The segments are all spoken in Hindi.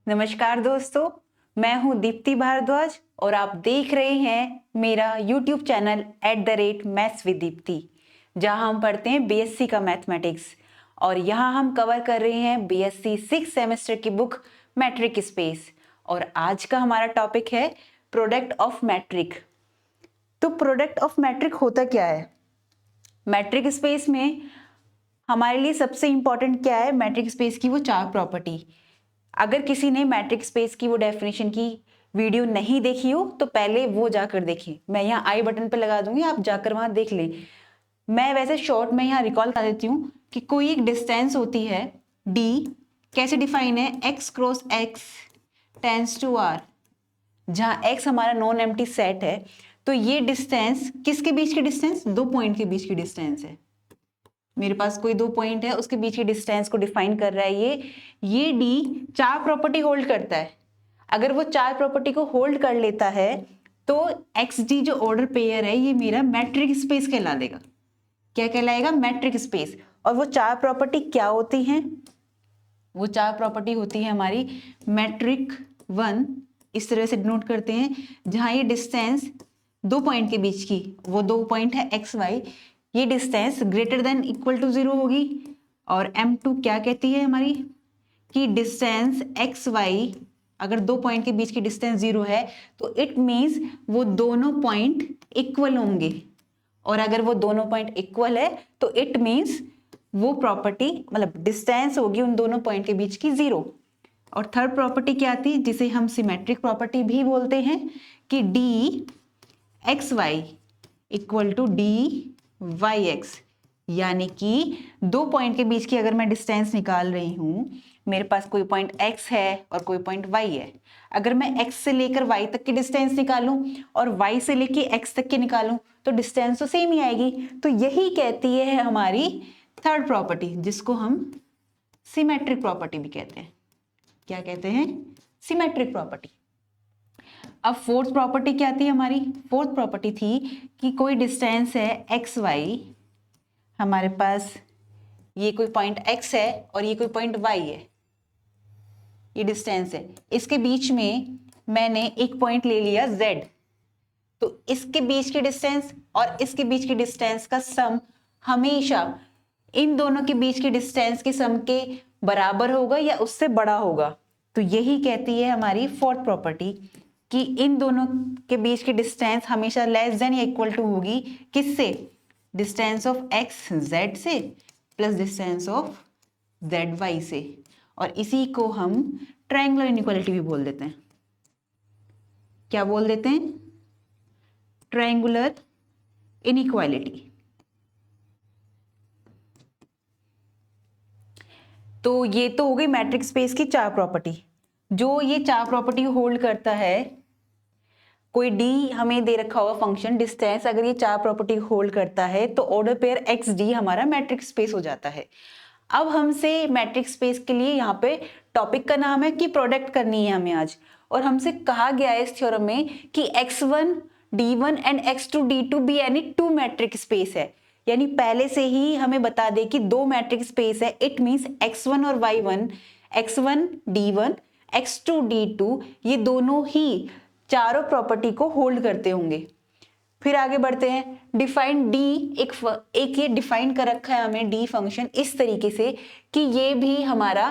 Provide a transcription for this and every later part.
नमस्कार दोस्तों, मैं हूं दीप्ति भारद्वाज और आप देख रहे हैं मेरा YouTube channel @maths with Deepti, जहां हम पढ़ते हैं बीएससी का मैथमेटिक्स। और यहां हम कवर कर रहे हैं बीएससी 6 सेमेस्टर की बुक मैट्रिक स्पेस। और आज का हमारा टॉपिक है प्रोडक्ट ऑफ मैट्रिक। तो प्रोडक्ट ऑफ मैट्रिक होता क्या है? मैट्रिक स्पेस में हमारे लिए सबसे इंपॉर्टेंट क्या है? मैट्रिक स्पेस की वो 4 प्रॉपर्टी। अगर किसी ने मैट्रिक स्पेस की वो डेफिनेशन की वीडियो नहीं देखी हो तो पहले वो जाकर देखें। मैं यहाँ आई बटन पे लगा दूंगी, आप जाकर वहां देख लें। मैं वैसे शॉर्ट में यहाँ रिकॉल कर देती हूँ कि कोई एक डिस्टेंस होती है डी, कैसे डिफाइन है? x cross x tends to r, जहाँ x हमारा नॉन एम्प्टी सेट है। तो ये डिस्टेंस किसके बीच की डिस्टेंस? 2 पॉइंट के बीच की डिस्टेंस है। मेरे पास कोई 2 पॉइंट है, उसके बीच की डिस्टेंस को डिफाइन कर रहा है ये डी 4 प्रॉपर्टी होल्ड करता है। अगर वो 4 प्रॉपर्टी को होल्ड कर लेता है तो एक्स डी जो ऑर्डर पेयर है ये मेरा मैट्रिक स्पेस कहला देगा। क्या कहलाएगा? Matric space. और वो 4 प्रॉपर्टी क्या होती हैं? वो 4 प्रॉपर्टी होती है हमारी मैट्रिक 1, इस तरह से डिनोट करते हैं, जहां ये डिस्टेंस 2 पॉइंट के बीच की, वो 2 पॉइंट है एक्स वाई, ये distance greater than equal to 0 होगी। और M2 क्या कहती है हमारी? कि डिस्टेंस एक्स वाई, अगर 2 पॉइंट के बीच की डिस्टेंस 0 है तो इट मीन्स वो दोनों पॉइंट इक्वल होंगे। और अगर वो दोनों पॉइंट इक्वल है तो इट मीन्स वो प्रॉपर्टी, मतलब डिस्टेंस होगी उन दोनों पॉइंट के बीच की 0। और थर्ड प्रॉपर्टी क्या आती है, जिसे हम सिमेट्रिक प्रॉपर्टी भी बोलते हैं, कि d x y equal to d y x, यानी कि 2 पॉइंट के बीच की अगर मैं डिस्टेंस निकाल रही हूं, मेरे पास कोई पॉइंट x है और कोई पॉइंट y है। अगर मैं x से लेकर y तक की डिस्टेंस निकालूं और y से लेकर x तक की निकालूं तो डिस्टेंस तो सेम ही आएगी। तो यही कहती है हमारी थर्ड प्रॉपर्टी, जिसको हम सिमेट्रिक प्रॉपर्टी भी कहते हैं। क्या कहते हैं? Symmetric property. अब फोर्थ प्रॉपर्टी क्या थी हमारी? फोर्थ प्रॉपर्टी थी कि कोई डिस्टेंस है एक्स वाई, हमारे पास ये कोई पॉइंट x है और ये कोई पॉइंट y है, ये डिस्टेंस है, इसके बीच में मैंने एक पॉइंट ले लिया z। तो इसके बीच की डिस्टेंस और इसके बीच की डिस्टेंस का सम हमेशा इन दोनों के बीच की डिस्टेंस के सम के बराबर होगा या उससे बड़ा होगा। तो यही कहती है हमारी फोर्थ प्रॉपर्टी कि इन दोनों के बीच की डिस्टेंस हमेशा लेस देन या इक्वल टू होगी किससे? डिस्टेंस ऑफ एक्स जेड से plus distance of z y से। और इसी को हम ट्रायंगुलर इनइक्वालिटी भी बोल देते हैं। क्या बोल देते हैं? Triangular inequality. तो ये तो हो गई मैट्रिक स्पेस की 4 प्रॉपर्टी। जो ये 4 प्रॉपर्टी होल्ड करता है, कोई डी हमें दे रखा होगा फंक्शन डिस्टेंस, अगर ये 4 प्रॉपर्टी होल्ड करता है तो ऑर्डर पेयर एक्स डी हमारा मैट्रिक स्पेस हो जाता है। अब हमसे मैट्रिक स्पेस के लिए यहाँ पे टॉपिक का नाम है कि प्रोडक्ट करनी है हमें आज। और हमसे कहा गया है इस थ्योरम में कि x1 d1 and x2 d2 भी यानी 2 मैट्रिक स्पेस है। यानी पहले से ही हमें बता दे कि 2 मैट्रिक स्पेस है। इट मीन्स x1 और y1, x1 d1 x2 d2, ये दोनों ही चारों प्रॉपर्टी को होल्ड करते होंगे। फिर आगे बढ़ते हैं। डिफाइन डी, एक ये डिफाइन कर रखा है हमें डी फंक्शन इस तरीके से कि ये भी हमारा,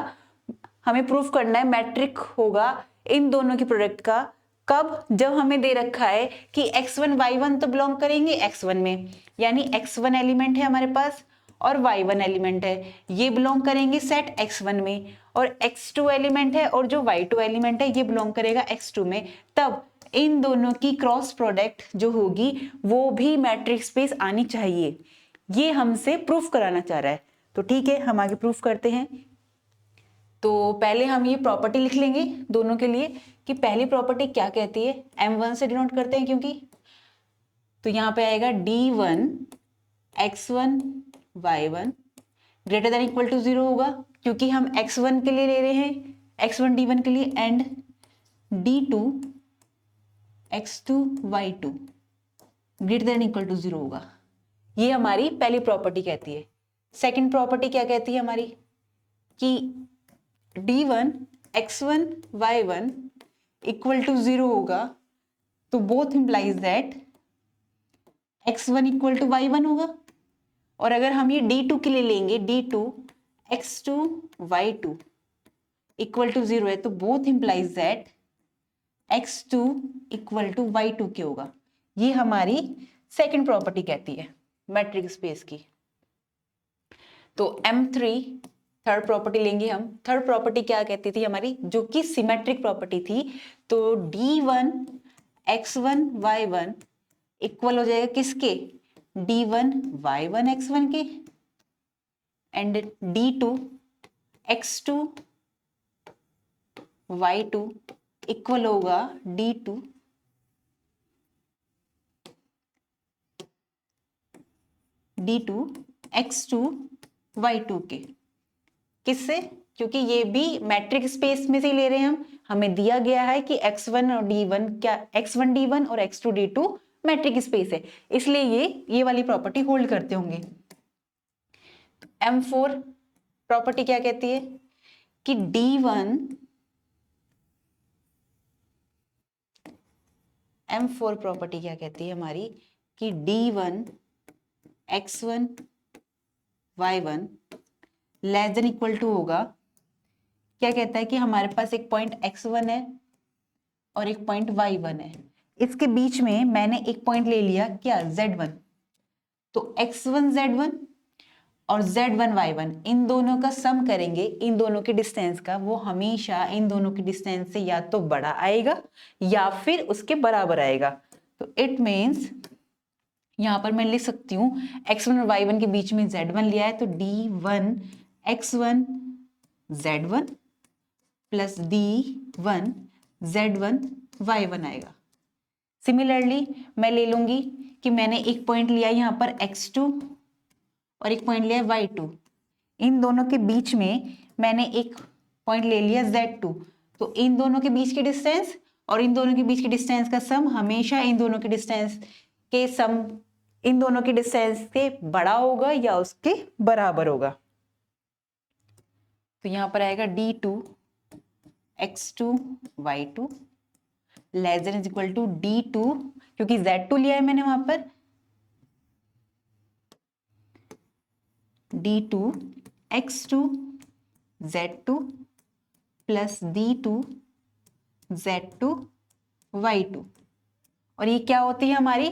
हमें प्रूफ करना है मैट्रिक होगा इन दोनों की प्रोडक्ट का। कब? जब हमें दे रखा है कि x1 y1 तो बिलोंग करेंगे x1 में, यानी x1 एलिमेंट है हमारे पास और y1 एलिमेंट है, ये बिलोंग करेंगे सेट x1 में। और x2 एलिमेंट है और जो y2 एलिमेंट है ये बिलोंग करेगा x2 में। तब इन दोनों की क्रॉस प्रोडक्ट जो होगी वो भी मैट्रिक स्पेस आनी चाहिए। ये हमसे प्रूफ कराना चाह रहा है। तो ठीक है, हम आगे प्रूफ करते हैं। तो पहले हम ये प्रॉपर्टी लिख लेंगे दोनों के लिए कि पहली प्रॉपर्टी क्या कहती है। m1 से डिनोट करते हैं क्योंकि, तो यहाँ पे आएगा d1 x1 y1 greater than equal to 0 होगा, क्योंकि हम x1 के लिए ले रहे हैं, x1 d1 के लिए, and d2 x2 y2 greater than equal to 0 होगा। ये हमारी पहली प्रॉपर्टी कहती है। सेकंड प्रॉपर्टी क्या कहती है हमारी? कि d1 x1 y1 equal to 0 होगा तो both implies that x1 equal to y1 होगा। और अगर हम ये d2 के लिए लेंगे d2 x2 y2 equal to 0 है तो both implies that x2 equal to y2 के होगा। ये हमारी सेकंड प्रॉपर्टी कहती है मैट्रिक्स स्पेस की। तो M3 थर्ड प्रॉपर्टी लेंगे हम। थर्ड प्रॉपर्टी क्या कहती थी हमारी, जो कि सिमेट्रिक प्रॉपर्टी थी। तो D1 x1 y1 इक्वल हो जाएगा किसके, D1 y1 x1 के, and D2 x2 y2 equal होगा D2 x2 y2 के। किससे, क्योंकि ये भी मैट्रिक स्पेस में से ले रहे हैं हम, हमें दिया गया है कि x1 और d1 क्या, x1 d1 और x2 d2 मैट्रिक स्पेस है, इसलिए ये वाली प्रॉपर्टी होल्ड करते होंगे। M4 प्रॉपर्टी क्या कहती है कि M4 प्रॉपर्टी क्या कहती है हमारी कि D1 x1 y1 less than equal to होगा, क्या कहता है कि हमारे पास एक पॉइंट x1 है और एक पॉइंट y1 है, इसके बीच में मैंने एक पॉइंट ले लिया क्या, z1। तो x1 z1 और z1 y1 इन दोनों का सम करेंगे, इन दोनों के डिस्टेंस का, वो हमेशा इन दोनों के डिस्टेंस से या तो बड़ा आएगा या फिर उसके बराबर आएगा। तो इट मीन्स यहां पर मैं लिख सकती हूँ x1 और y1 के बीच में z1 लिया है तो d1 x1 z1 plus d1 z1 y1 आएगा। सिमिलरली मैं ले लूंगी कि मैंने एक पॉइंट लिया यहाँ पर x2 और एक पॉइंट लिया y2, इन दोनों के बीच में मैंने एक पॉइंट ले लिया z2। तो इन दोनों के बीच के डिस्टेंस और इन दोनों के बीच के डिस्टेंस का सम हमेशा इन दोनों के डिस्टेंस के सम, इन दोनों के डिस्टेंस से बड़ा होगा या उसके बराबर होगा। तो यहां पर आएगा d2 x2 y2 less than is equal to d2, क्योंकि z2 लिया है मैंने वहां पर, d2 x2 z2 plus d2 z2 y2। और ये क्या होती है हमारी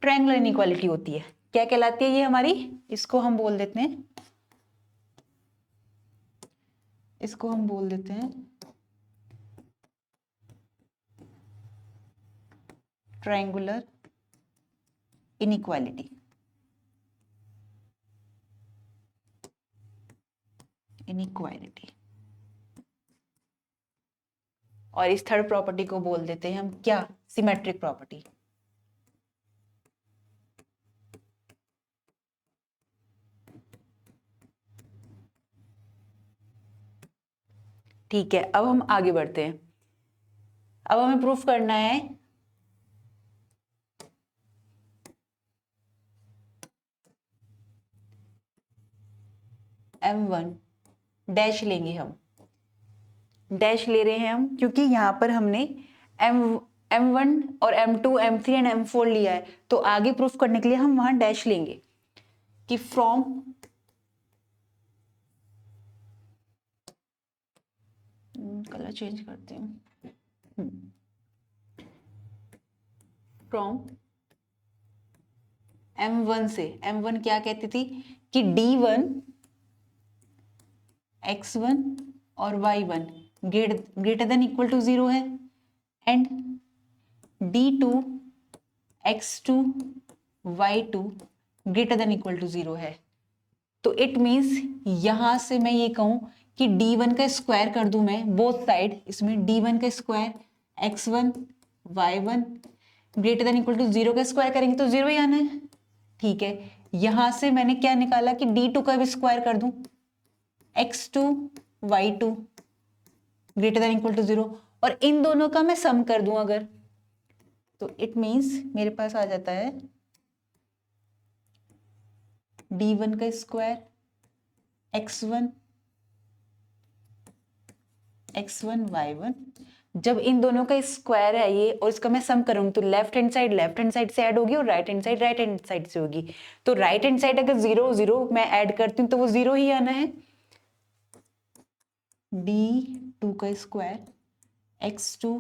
ट्रायंगुलर इनइक्वालिटी होती है। क्या कहलाती है ये हमारी, इसको हम बोल देते हैं, इसको हम बोल देते हैं ट्रायंगुलर इनइक्वालिटी। इनइक्वालिटी। और इस थर्ड प्रॉपर्टी को बोल देते हैं हम क्या, सिमेट्रिक प्रॉपर्टी। ठीक है, अब हम आगे बढ़ते हैं। अब हमें प्रूफ करना है M1 डैश लेंगे हम, डैश ले रहे हैं हम क्योंकि यहां पर हमने M1 और M2 M3 एंड M4 लिया है, तो आगे प्रूफ करने के लिए हम वहां डैश लेंगे कि फ्रॉम कलर चेंज करते हैं, फ्रॉम M1 से, M1 क्या कहती थी कि D1 x1 और y1 greater than equal to 0 है, and d2 x2 y2 greater than equal to 0 है। तो इट मीन्स यहां से मैं ये कहूं कि d1 का स्क्वायर कर दूं मैं बोथ साइड, इसमें d1 का square x1 y1 greater than equal to 0 का स्क्वायर करेंगे तो 0 ही आना है। ठीक है, यहां से मैंने क्या निकाला कि d2 का भी स्क्वायर कर दूं x2 y2 greater than equal to 0, और इन दोनों का मैं सम कर दूं अगर, तो इट मीन्स मेरे पास आ जाता है d1 का स्क्वायर x1 x1 y1, जब इन दोनों का स्क्वायर है ये और इसका मैं सम करूंगी तो लेफ्ट हैंड साइड से ऐड होगी और राइट हैंड साइड से होगी। तो राइट हैंड साइड अगर 0 0 मैं ऐड करती हूँ तो वो 0 ही आना है। d2 का square x2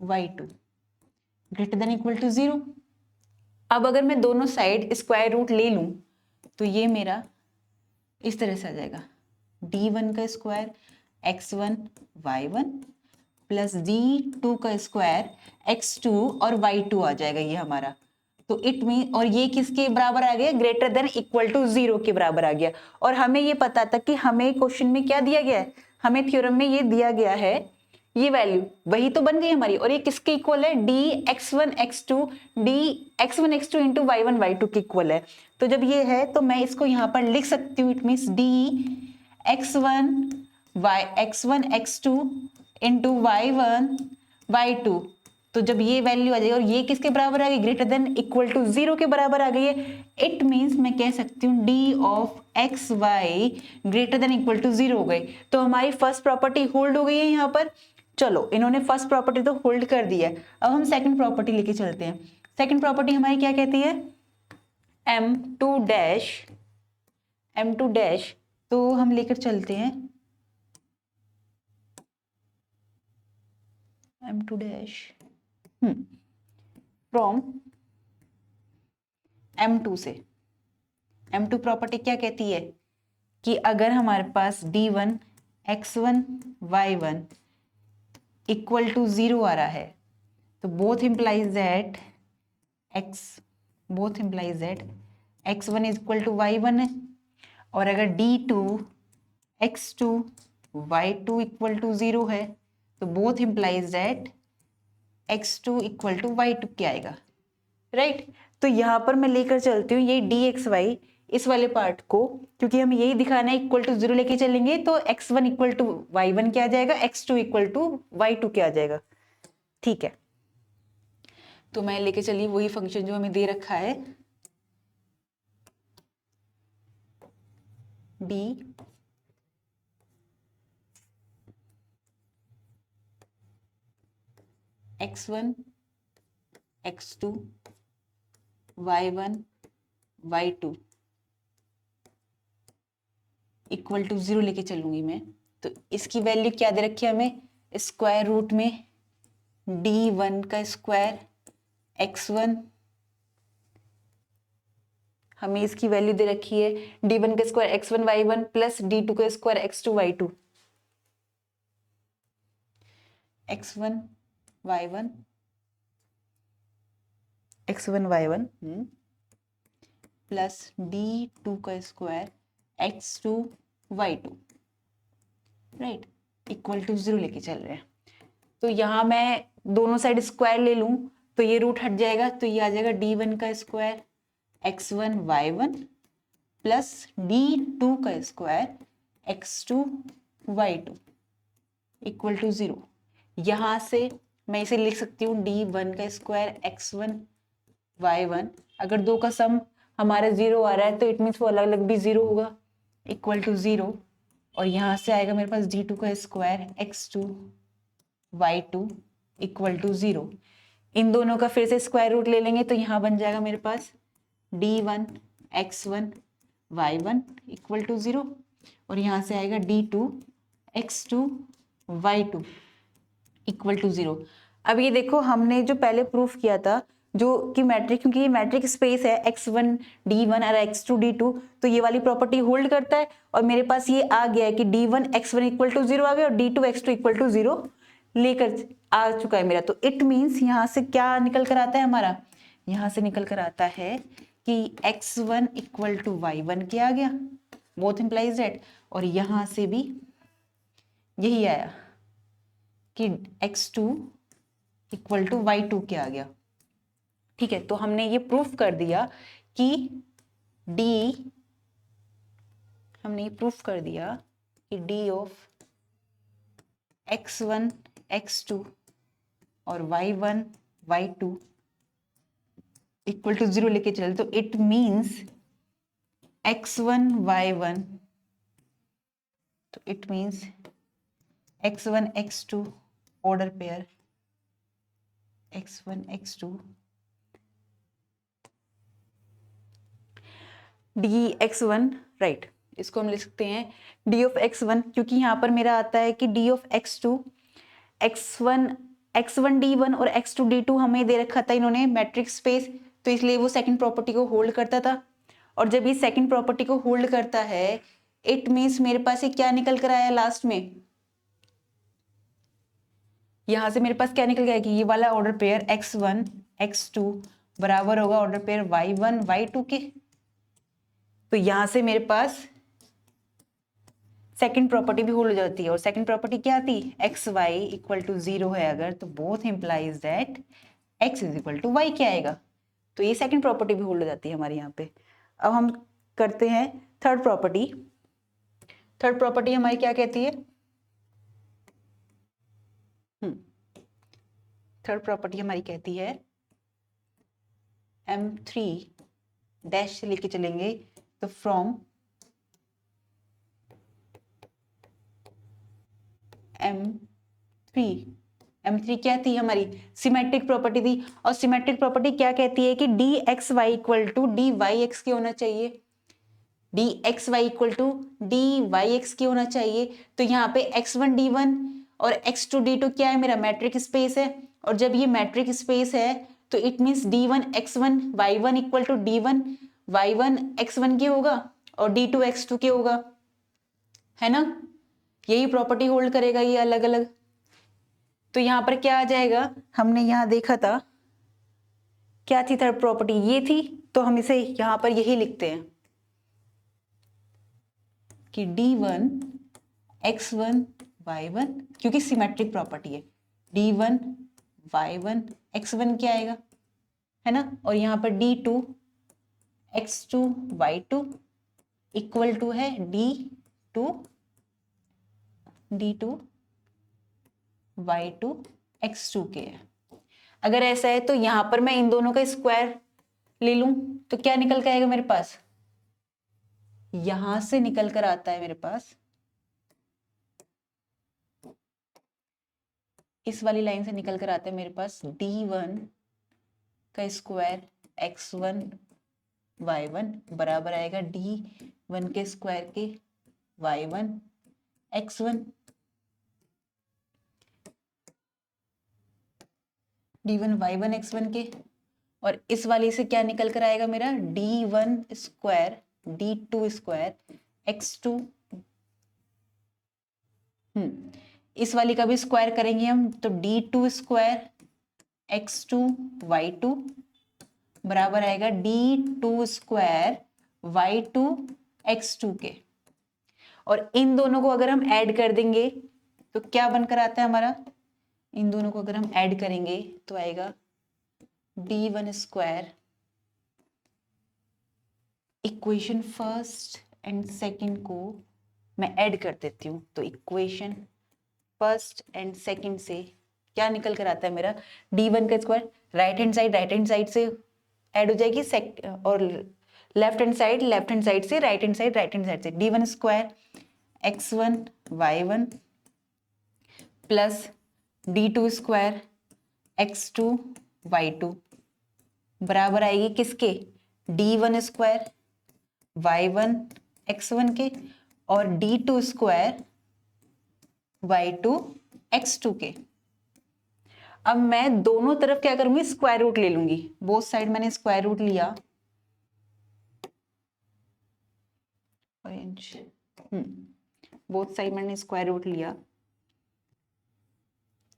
y2 greater than equal to 0। अब अगर मैं दोनों साइड स्क्वायर रूट ले लूं तो ये मेरा इस तरह से आ जाएगा, d1 का square x1 y1 plus d2 का स्क्वायर x2 और y2 आ जाएगा ये हमारा। तो इट मीन, और ये किसके बराबर आ गया, ग्रेटर देन इक्वल टू 0 के बराबर आ गया। और हमें ये पता था कि हमें क्वेश्चन में क्या दिया गया है, हमें थ्योरम में ये दिया गया है, ये वैल्यू वही तो बन गई हमारी। और ये किसके इक्वल है, D x1 x2 into y1 y2 के इक्वल है। तो जब ये है तो मैं इसको यहाँ पर लिख सकती हूँ, it means D x1 x2 into y1 y2। तो जब ये वैल्यू आ जाएगी और ये किसके बराबर आ गई, ग्रेटर देन इक्वल टू 0 के बराबर आ गई है। इट मीन्स मैं कह सकती हूँ d of x y greater than equal to 0 हो गई। तो हमारी फर्स्ट प्रॉपर्टी होल्ड हो गई है यहाँ पर। चलो, इन्होंने फर्स्ट प्रॉपर्टी तो होल्ड कर दी है, अब हम सेकंड प्रॉपर्टी लेके चलते हैं। सेकंड प्रॉपर्टी हमारी क्या कहती है, m2 डैश, तो हम लेकर चलते हैं m2 डैश फ्रॉम m2 से। m2 प्रॉपर्टी क्या कहती है कि अगर हमारे पास d1 x1 y1 equal to 0 आ रहा है तो both implies that x1 is equal to y1 है। और अगर d2 x2 y2 equal to 0 है तो both implies that x2 equal to y2 क्या आएगा, राइट। तो यहाँ पर मैं लेकर चलती हूँ ये dxy इस वाले पार्ट को, क्योंकि हम यही दिखाना है, इक्वल टू 0 लेके चलेंगे तो x1 इक्वल टू y1 क्या आ जाएगा, x2 इक्वल टू y2 क्या आ जाएगा, ठीक है। तो मैं लेके चली वही फंक्शन जो हमें दे रखा है, d x1 x2 y1 y2 equal to 0 लेके चलूंगी मैं। तो इसकी वैल्यू क्या दे रखी है हमें, स्क्वायर रूट में d1 का स्क्वायर x1, हमें इसकी वैल्यू दे रखी है d1 का square x1 y1 plus d2 का square x2 y2, x1 y1 plus d2 का square x2 y2, right, equal to 0 लेके चल रहे हैं। तो यहाँ मैं दोनों साइड स्क्वायर ले लूं तो ये रूट हट जाएगा, तो ये आ जाएगा d1 का square x1 y1 plus d2 का square x2 y2 equal to 0। यहाँ से मैं इसे लिख सकती हूँ d1 का स्क्वायर x1 y1, अगर दो का सम हमारा 0 आ रहा है तो इट मीन्स वो अलग अलग भी 0 होगा, इक्वल टू 0। और यहाँ से आएगा मेरे पास d2 का square x2 y2 equal to 0। इन दोनों का फिर से स्क्वायर रूट ले लेंगे तो यहाँ बन जाएगा मेरे पास d1 x1 y1 equal to 0 और यहाँ से आएगा d2 x2 y2 equal to 0। अब ये देखो, हमने जो पहले प्रूफ किया था जो कि मैट्रिक, क्योंकि ये मैट्रिक स्पेस है x1 d1 और x2 d2, तो ये वाली प्रॉपर्टी होल्ड करता है। और मेरे पास ये आ गया है कि d1 x1 इक्वल टू 0 आ गया और d2 x2 इक्वल टू 0 लेकर आ चुका है मेरा। तो इट मीन्स यहाँ से क्या निकल कर आता है हमारा, यहाँ से निकल कर आता है कि x1 इक्वल टू y1 क्या आ गया, बोथ इम्प्लाइज दैट। और यहाँ से भी यही आया कि x2 इक्वल टू y2 क्या आ गया, ठीक है। तो हमने ये प्रूफ कर दिया कि d ऑफ x1 x2 और y1 y2 इक्वल टू 0 लेके चले तो इट मीन्स x1 y1, तो it means x1 x2 order pair x1 x2 D x1, right, इसको हम लिख सकते हैं डी ऑफ x1, क्योंकि यहाँ पर मेरा आता है कि D of x2 x1 d1 और x2 d2 हमें दे रखा था इन्होंने मैट्रिक्स स्पेस, तो इसलिए वो सेकंड प्रॉपर्टी को होल्ड करता था। और जब ये सेकंड प्रॉपर्टी को होल्ड करता है इट मीन्स मेरे पास ये क्या निकल कर आया लास्ट में, यहां से मेरे पास क्या निकल गया कि ये वाला ऑर्डर पेयर x1 x2 बराबर होगा ऑर्डर पेयर y1 y2 के। तो यहां से मेरे पास सेकंड प्रॉपर्टी भी होल्ड हो जाती है, और सेकंड प्रॉपर्टी क्या आती एक्स वाई इक्वल टू 0 है अगर, तो both implies that x is equal to y क्या आएगा, तो ये सेकंड प्रॉपर्टी भी होल्ड हो जाती है हमारे यहाँ पे। अब हम करते हैं थर्ड प्रॉपर्टी। थर्ड प्रॉपर्टी हमारी क्या कहती है, थर्ड प्रॉपर्टी हमारी कहती है M3 डैश से लेके चलेंगे तो फ्रॉम M3 क्या थी हमारी सिमेट्रिक प्रॉपर्टी थी, और सिमेट्रिक प्रॉपर्टी क्या कहती है कि d x y equal to d y x के होना चाहिए, d x y equal to d y x के होना चाहिए। तो यहाँ पे x1 d1 और x2 d2 क्या है, मेरा मैट्रिक स्पेस है, और जब ये मैट्रिक स्पेस है तो it means d1 x1 y1 equal to d1 y1 x1 के होगा और d2 x2 के होगा, है ना, यही प्रॉपर्टी होल्ड करेगा ये अलग अलग। तो यहां पर क्या आ जाएगा, हमने यहां देखा था क्या थी थर्ड प्रॉपर्टी, ये थी, तो हम इसे यहां पर यही लिखते हैं कि d1 x1 y1, क्योंकि सिमेट्रिक प्रॉपर्टी है, d1 y1 x1 क्या आएगा, है ना, और यहां पर d2 x2 y2 equal to है d2 y2 x2 के है। अगर ऐसा है तो यहां पर मैं इन दोनों का स्क्वायर ले लूं तो क्या निकल के आएगा मेरे पास, यहां से निकल कर आता है मेरे पास, इस वाली लाइन से निकल कर आता है मेरे पास d1 का स्क्वायर x1 y1 बराबर आएगा d1 के स्क्वायर के y1 x1, d1 y1 x1 के, और इस वाली से क्या निकल कर आएगा मेरा d1 square d2 square x2, इस वाली का भी स्क्वायर करेंगे हम तो d2 स्क्वायर x2 y2 बराबर आएगा d2 स्क्वायर y2 x2 के, और इन दोनों को अगर हम ऐड कर देंगे तो क्या बनकर आता है हमारा, इन दोनों को अगर हम ऐड करेंगे तो आएगा d1 square, equation first and second को मैं ऐड कर देती हूँ, तो इक्वेशन फर्स्ट एंड सेकंड से क्या निकल कर आता है मेरा d1 का स्क्वायर, राइट हैंड साइड से ऐड हो जाएगी और लेफ्ट हैंड साइड से राइट हैंड साइड से d1 square x1 y1 plus d2 square x2 y2 बराबर आएगी किसके, d1 स्क्वायर y1 x1 के और d2 स्क्वायर y2 x2 के। अब मैं दोनों तरफ क्या करूंगी, स्क्वायर रूट ले लूंगी, बोथ साइड मैंने स्क्वायर रूट लिया, बोथ साइड मैंने स्क्वायर रूट लिया,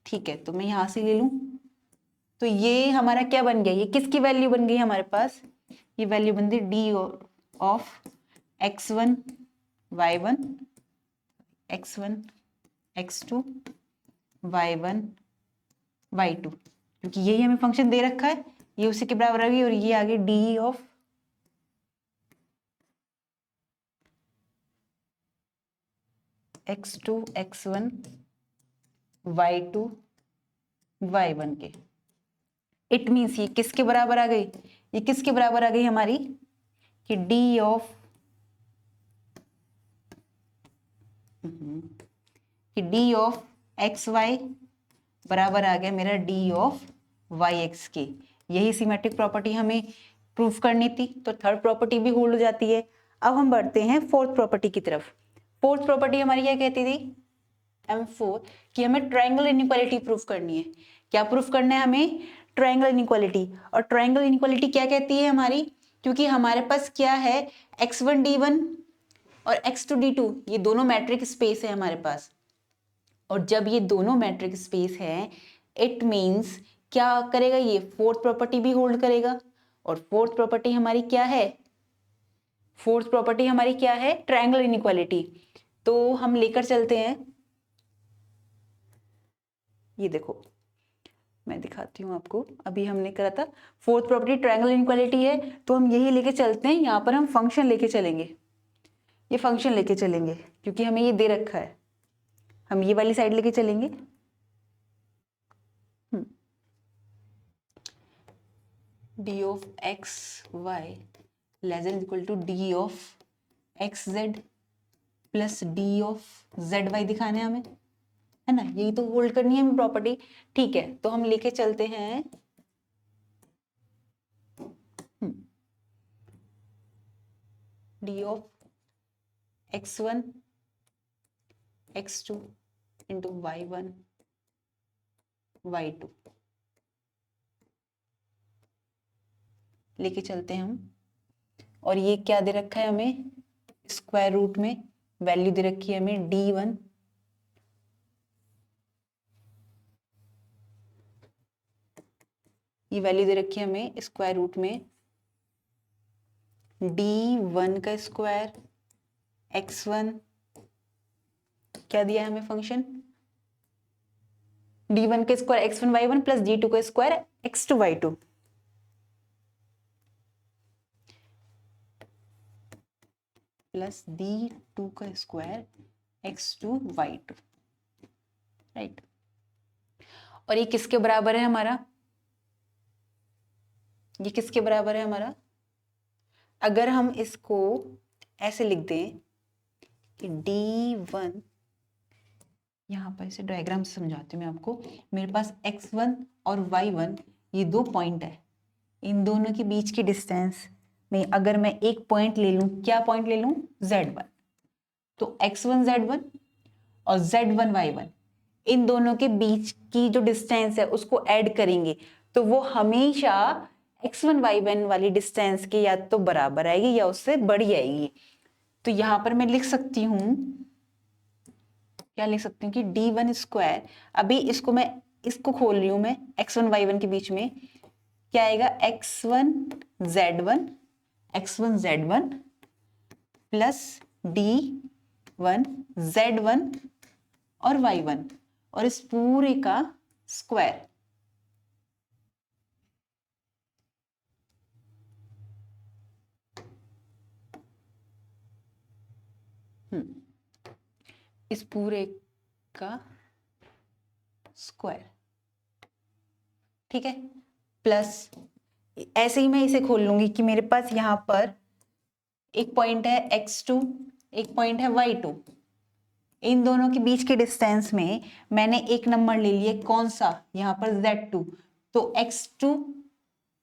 ठीक है, तो मैं यहां से ले लूं, तो ये हमारा क्या बन गया, ये किसकी वैल्यू बन गई हमारे पास, ये वैल्यू बन गई D of x1 y1 x1 x2 y1 y2, क्योंकि यही हमें फंक्शन दे रखा है, ये उसी के बराबर आ गई, और ये आगे D of x2 x1 y2 y1 के। इट मीन्स ये किसके बराबर आ गई, ये किसके बराबर आ गई हमारी, कि डी ऑफ एक्स वाई बराबर आ गया मेरा डी ऑफ वाई एक्स के। यही सिमेट्रिक प्रॉपर्टी हमें प्रूफ करनी थी, तो थर्ड प्रॉपर्टी भी होल्ड हो जाती है। अब हम बढ़ते हैं फोर्थ प्रॉपर्टी की तरफ। फोर्थ प्रॉपर्टी हमारी क्या कहती थी, M4, कि हमें ट्रायंगल इनइक्वालिटी प्रूफ करनी है। क्या प्रूफ करना है हमें, ट्रायंगल इनइक्वालिटी। और ट्रायंगल इनइक्वालिटी क्या कहती है हमारी, क्योंकि हमारे पास क्या है, x1 d1 और x2 d2, ये दोनों मैट्रिक स्पेस है हमारे पास। और जब ये दोनों मैट्रिक स्पेस है, इट मीन्स क्या करेगा, ये फोर्थ प्रॉपर्टी भी होल्ड करेगा। और फोर्थ प्रॉपर्टी हमारी क्या है, फोर्थ प्रॉपर्टी हमारी क्या है, ट्रायंगल इनइक्वालिटी। तो हम लेकर चलते हैं, ये देखो मैं दिखाती हूँ आपको, अभी हमने करा था फोर्थ प्रॉपर्टी ट्रायंगल इनइक्वालिटी है, तो हम यही लेके चलते हैं। यहाँ पर हम फंक्शन लेके चलेंगे, ये फंक्शन लेके चलेंगे क्योंकि हमें ये दे रखा है। हम ये वाली साइड लेके चलेंगे। D of x y less than equal to d of x z plus d of z y दिखाने हमें, है ना, यही तो होल्ड करनी है हमें प्रॉपर्टी। ठीक है, तो हम लेके चलते हैं D of x1 x2 into y1 y2 लेके चलते हैं हम। और ये क्या दे रखा है हमें, स्क्वायर रूट में वैल्यू दे रखी है हमें d1 ये वैल्यू दे रखी है हमें स्क्वायर रूट में d1 का स्क्वायर x1, क्या दिया है हमें फंक्शन, d1 का square x1 y1 plus d2 का square x2 y2 plus d2 का स्क्वायर x2 y2, राइट। और ये किसके बराबर है हमारा, ये किसके बराबर है हमारा, अगर हम इसको ऐसे लिख दें कि d1, यहाँ पर इसे डायग्राम से समझाती हूँ मैं आपको। मेरे पास x1 और y1 ये दो पॉइंट है, इन दोनों के बीच की डिस्टेंस में अगर मैं एक पॉइंट ले लूँ, क्या पॉइंट ले लूँ, z1, तो x1 z1 और z1 y1, इन दोनों के बीच की जो डिस्टेंस है उसको ऐड करेंगे तो वो हमेशा x1 y1 वाली डिस्टेंस के या तो बराबर आएगी या उससे बड़ी आएगी। तो यहाँ पर मैं लिख सकती हूँ, क्या लिख सकती हूँ कि d1 स्क्वायर, अभी इसको मैं इसको खोल रही हूँ मैं x1 y1 के बीच में, क्या आएगा x1 z1 plus d1 z1 और y1 और इस पूरे का स्क्वायर। इस पूरे का स्क्वायर, ठीक है, प्लस ऐसे ही मैं इसे खोल लूंगी कि मेरे पास यहाँ पर एक पॉइंट है x2, एक पॉइंट है y2, इन दोनों के बीच के डिस्टेंस में मैंने एक नंबर ले लिया, कौन सा, यहाँ पर z2, तो x2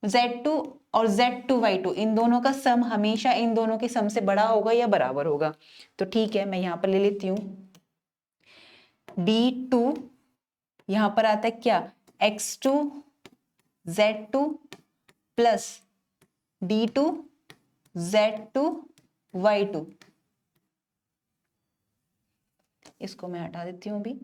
z2 और z2 y2 इन दोनों का सम हमेशा इन दोनों के सम से बड़ा होगा या बराबर होगा। तो ठीक है, मैं यहाँ पर ले लेती हूँ d2, यहाँ पर आता है क्या, x2 z2 plus d2 z2 y2, इसको मैं हटा देती हूँ अभी।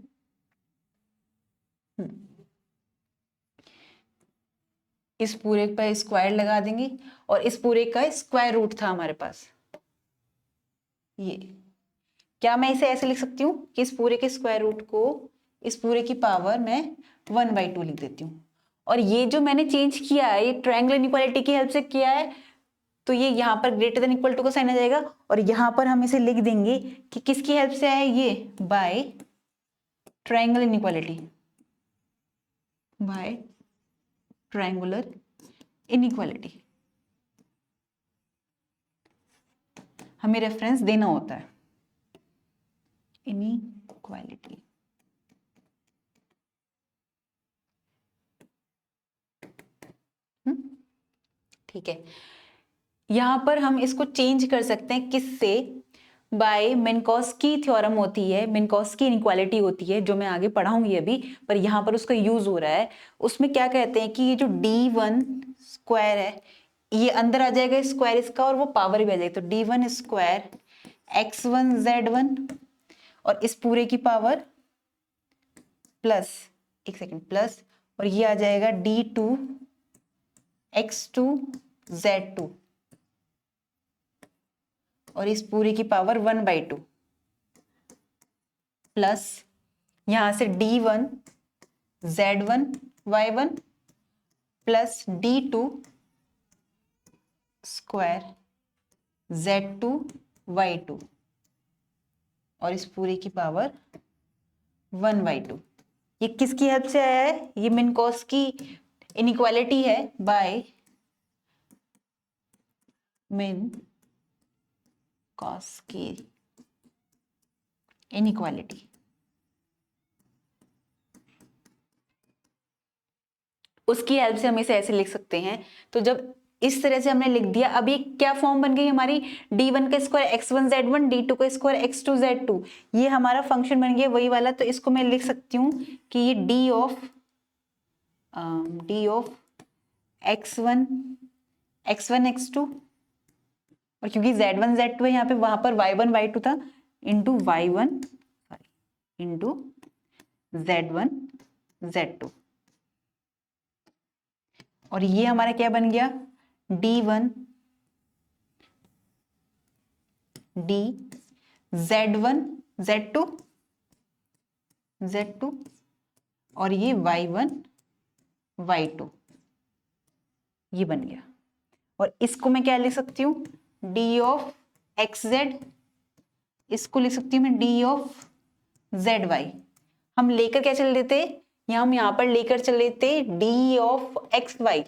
इस पूरे पर स्क्वायर लगा देंगे और इस पूरे का स्क्वायर रूट था हमारे पास, ये क्या मैं इसे ऐसे लिख सकती हूँ कि इस पूरे के स्क्वायर रूट को इस पूरे की पावर मैं 1/2 लिख देती हूँ। और ये जो मैंने चेंज किया है ये ट्रायंगल इनइक्वालिटी की हेल्प से किया है, तो ये यहाँ पर ग्रेटर देन इक्वल टू का साइन आ जाएगा और यहाँ पर हम इसे लिख देंगे कि किसकी हेल्प से आया, ये by triangle inequality, by triangular inequality. हमें रेफरेंस देना होता है, इनइक्वालिटी ठीक है, यहाँ पर हम इसको चेंज कर सकते हैं किससे, बाय मिन्कोस्की थ्योरम होती है, मिन्कोस्की इनइक्वालिटी होती है, जो मैं आगे पढ़ाऊंगी अभी, पर यहाँ पर उसका यूज हो रहा है। उसमें क्या कहते हैं कि ये जो d1 स्क्वायर है ये अंदर आ जाएगा स्क्वायर इसका, और वो पावर भी आ जाएगी, तो d1 स्क्वायर x1 z1 और इस पूरे की पावर प्लस, एक सेकेंड, प्लस, और ये आ जाएगा d2 x2 z2 और इस पूरी की पावर 1/2 प्लस यहां से d1 z1 y1 plus d2 square z2 y2 और इस पूरी की पावर 1/2। ये किसकी हेल्प से आया है, ये मिन्कोस्की इनइक्वालिटी है, बाय मिन्कोस्की इनइक्वालिटी। उसकी हेल्प से हम इसे ऐसे लिख सकते हैं। तो जब इस तरह से हमने लिख दिया, अब ये क्या फॉर्म बन गई हमारी, d1 का स्क्वायर x1 z1 d2 का स्क्वायर x2 z2, ये हमारा फंक्शन बन गया वही वाला। तो इसको मैं लिख सकती हूँ कि ये d ऑफ x1 x2, और क्योंकि z1 z2 है यहाँ पे, वहां पर y1 y2 था, into y1 into z1 z2, और ये हमारा क्या बन गया, d1 d z1 z2 और ये y1 y2, ये बन गया। और इसको मैं क्या लिख सकती हूँ, d ऑफ xz, इसको लिख सकती हूँ मैं d ऑफ zy। हम लेकर क्या चल देते, हम यहाँ पर लेकर चल लेते d ऑफ xy,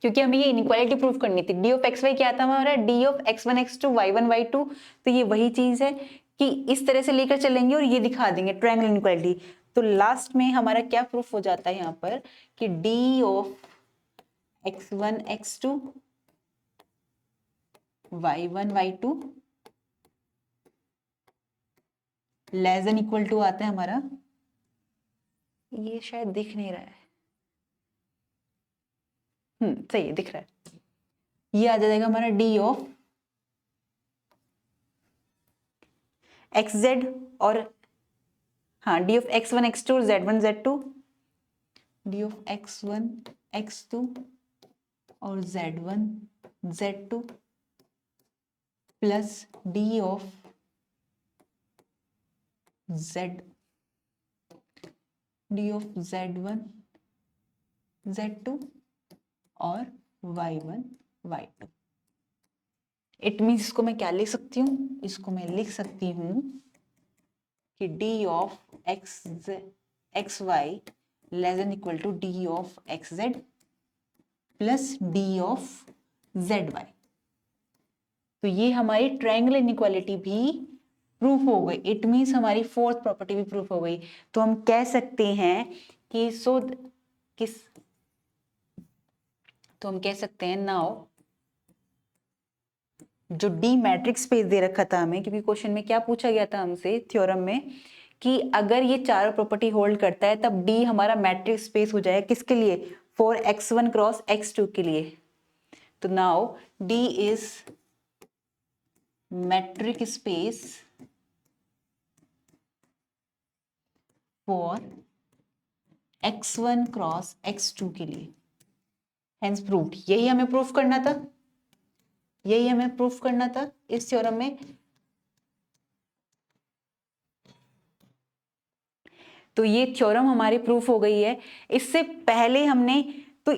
क्योंकि हमें ये इनइक्वालिटी प्रूफ करनी थी। d ऑफ xy क्या था हमारा, d of x1 x2 y1 y2, तो ये वही चीज है कि इस तरह से लेकर चलेंगे और ये दिखा देंगे ट्रायंगल इनइक्वालिटी। तो लास्ट में हमारा क्या प्रूफ हो जाता है यहाँ पर कि d of x1 x2 y1 y2 less than equal to आता है हमारा, ये शायद दिख नहीं रहा है, सही है, दिख रहा है, ये आ जाएगा हमारा d ऑफ xz और हाँ d ऑफ x1 x2 और z1 z2, d of x1 x2 और z1 z2 plus d of z1 z2 और y1 y2। इट मीन्स इसको मैं क्या लिख सकती हूँ, इसको मैं लिख सकती हूँ कि d of xy less than equal to d of xz plus d of zy। तो ये हमारी ट्रायंगल इनइक्वालिटी भी प्रूफ हो गई। इट मीन्स हमारी फोर्थ प्रॉपर्टी भी प्रूफ हो गई। तो हम कह सकते हैं कि तो हम कह सकते हैं नाउ, जो डी मैट्रिक्स स्पेस दे रखा था हमें, क्योंकि क्वेश्चन में क्या पूछा गया था हमसे थ्योरम में कि अगर ये चारों प्रॉपर्टी होल्ड करता है तब डी हमारा मैट्रिक्स स्पेस हो जाए, किसके लिए, फॉर x1 क्रॉस x2 के लिए। तो now D is matric space for x1 cross x2 के लिए, हेंस प्रूव्ड। यही हमें प्रूफ करना था, यही हमें प्रूफ करना था इस थ्योरम में। तो ये थ्योरम हमारी प्रूफ हो गई है। इससे पहले हमने, तो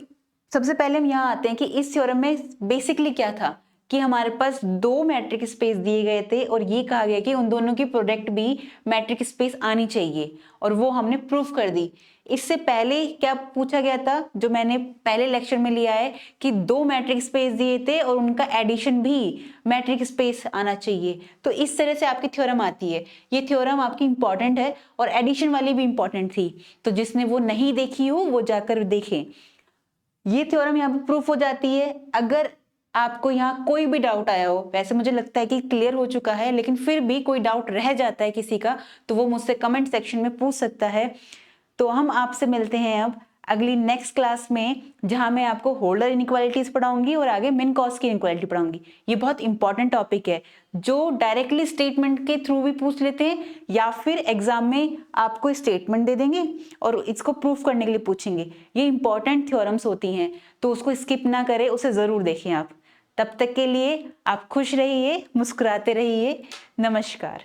सबसे पहले हम यहाँ आते हैं कि इस थ्योरम में बेसिकली क्या था कि हमारे पास दो मैट्रिक स्पेस दिए गए थे और ये कहा गया कि उन दोनों की प्रोडक्ट भी मैट्रिक स्पेस आनी चाहिए, और वो हमने प्रूफ कर दी। इससे पहले क्या पूछा गया था, जो मैंने पहले लेक्चर में लिया है, कि दो मैट्रिक स्पेस दिए थे और उनका एडिशन भी मैट्रिक स्पेस आना चाहिए। तो इस तरह से आपकी थ्योरम आती है। ये थ्योरम आपकी इंपॉर्टेंट है और एडिशन वाली भी इंपॉर्टेंट थी, तो जिसने वो नहीं देखी हो वो जाकर देखें। ये थ्योरम यहाँ पे प्रूफ हो जाती है। अगर आपको यहाँ कोई भी डाउट आया हो, वैसे मुझे लगता है कि क्लियर हो चुका है, लेकिन फिर भी कोई डाउट रह जाता है किसी का, तो वो मुझसे कमेंट सेक्शन में पूछ सकता है। तो हम आपसे मिलते हैं अब अगली नेक्स्ट क्लास में, जहां मैं आपको होल्डर इनइक्वालिटीज पढ़ाऊंगी और आगे मिन कॉस्ट की इनइक्वालिटी पढ़ाऊंगी। ये बहुत इंपॉर्टेंट टॉपिक है, जो डायरेक्टली स्टेटमेंट के थ्रू भी पूछ लेते हैं, या फिर एग्जाम में आपको स्टेटमेंट दे देंगे और इसको प्रूफ करने के लिए पूछेंगे। ये इंपॉर्टेंट थ्योरम्स होती हैं, तो उसको स्किप ना करें, उसे जरूर देखें आप। तब तक के लिए आप खुश रहिए, मुस्कुराते रहिए। नमस्कार।